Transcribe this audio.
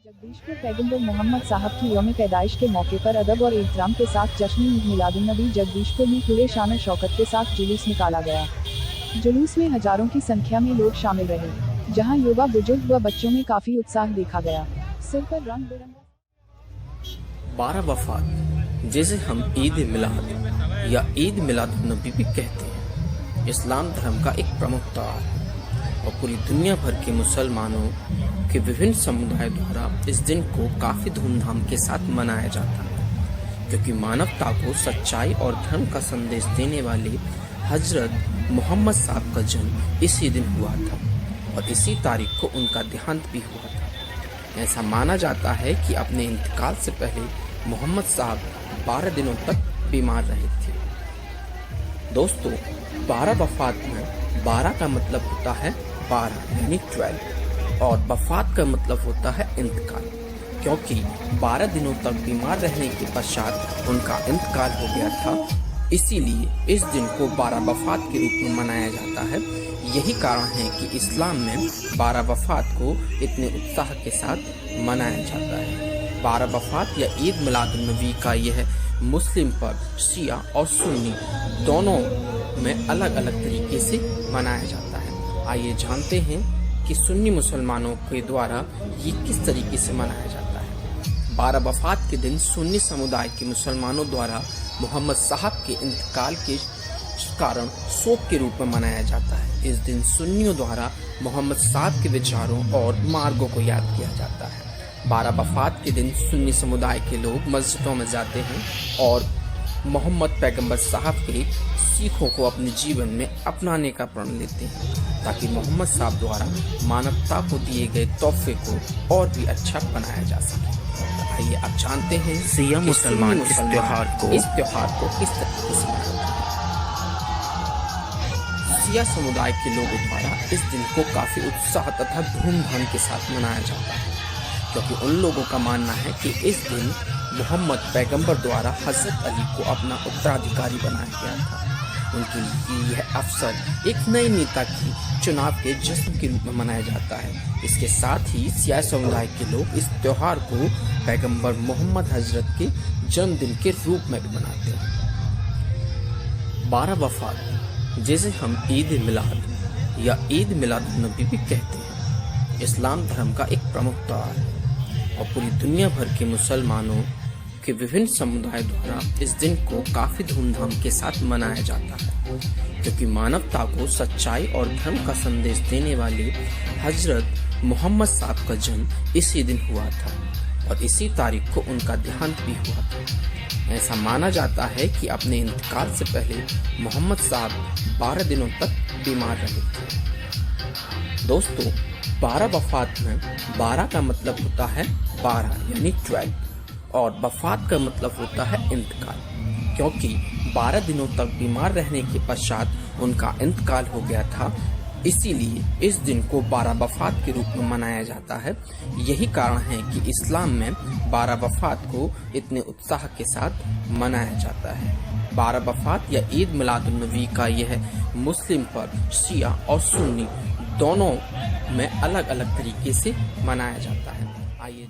जगदीशपुर पैगंबर मोहम्मद साहब की यौम पैदाइश के मौके पर अदब और एहतराम के साथ जश्न ईद मिलादुन्नबी जगदीशपुर में पूरे शान शौकत के साथ जुलूस निकाला गया। जुलूस में हजारों की संख्या में लोग शामिल रहे, जहां युवा, बुजुर्ग व बच्चों में काफी उत्साह देखा गया। सिर पर रंग बिरंगा 12 वफात, जिसे हम ईद मिलाद या ईद मिलादुन्नबी भी कहते हैं, इस्लाम धर्म का एक प्रमुख त्योहार है और पूरी दुनिया भर के मुसलमानों के विभिन्न समुदायों द्वारा इस दिन को काफी धूमधाम के साथ मनाया जाता है, क्योंकि मानवता को सच्चाई और धर्म का संदेश देने वाले हजरत मोहम्मद साहब का जन्म इसी दिन हुआ था और इसी तारीख को उनका देहांत भी हुआ था। ऐसा माना जाता है कि अपने इंतकाल से पहले मोहम्मद साहब 12 दिनों तक बीमार रहे थे। दोस्तों, 12 वफात में 12 का मतलब होता है 12 यानी 12 और वफात का मतलब होता है इंतकाल, क्योंकि 12 दिनों तक बीमार रहने के पश्चात उनका इंतकाल हो गया था। इसीलिए इस दिन को 12 वफात के रूप में मनाया जाता है। यही कारण है कि इस्लाम में 12 वफात को इतने उत्साह के साथ मनाया जाता है। 12 वफात या ईद मिलादुन्नबी का यह मुस्लिम पर शिया और सुन्नी दोनों में अलग अलग तरीके से मनाया जाता है। आइए जानते हैं कि सुन्नी मुसलमानों के द्वारा ये किस तरीके से मनाया जाता है। 12 वफात के दिन सुन्नी समुदाय के मुसलमानों द्वारा मोहम्मद साहब के इंतकाल के कारण शोक के रूप में मनाया जाता है। इस दिन सुन्नियों द्वारा मोहम्मद साहब के विचारों और मार्गों को याद किया जाता है। 12 वफात के दिन सुन्नी समुदाय के लोग मस्जिदों में जाते हैं और मोहम्मद पैगंबर साहब के सीखों को अपने जीवन में अपनाने का प्रण लेते हैं, ताकि मोहम्मद साहब द्वारा मानवता को दिए गए तोहफे को और भी अच्छा बनाया जा सके। आइए आप जानते हैं शिया मुसलमान इस त्योहार को किस तरीके से मनाते हैं। शिया समुदाय के लोगों द्वारा इस दिन को काफी उत्साह तथा धूमधाम के साथ मनाया जाता है, क्योंकि उन लोगों का मानना है कि इस दिन मोहम्मद पैगंबर द्वारा हजरत अली को अपना उत्तराधिकारी बनाया गया था। उनके लिए यह अवसर एक नए नेता की चुनाव के जश्न के रूप में मनाया जाता है। इसके साथ ही शिया समुदाय के लोग इस त्योहार को पैगंबर मोहम्मद हजरत के जन्मदिन के रूप में भी मनाते हैं। 12 वफात, जिसे हम ईद मिलाद या ईद मिलादुन्नबी भी कहते हैं, इस्लाम धर्म का एक प्रमुख त्योहार है और पूरी दुनिया भर के मुसलमानों के विभिन्न समुदायों द्वारा इस दिन को काफी धूमधाम के साथ मनाया जाता है, क्योंकि मानवता को सच्चाई और धर्म का संदेश देने वाले हजरत मोहम्मद साहब का जन्म इसी दिन हुआ था और इसी तारीख को उनका देहांत भी हुआ था। ऐसा माना जाता है कि अपने इंतकाल से पहले मोहम्मद साहब 12 दिनों तक बीमार रहे थे। दोस्तों, 12 वफात में 12 का मतलब होता है 12 यानी 12 और वफात का मतलब होता है इंतकाल, क्योंकि 12 दिनों तक बीमार रहने के पश्चात उनका इंतकाल हो गया था। इसीलिए इस दिन को 12 वफात के रूप में मनाया जाता है। यही कारण है कि इस्लाम में 12 वफात को इतने उत्साह के साथ मनाया जाता है। 12 वफात या ईद मिलादुन्नबी का यह मुस्लिम पर शिया और सुन्नी दोनों में अलग अलग तरीके से मनाया जाता है। आइए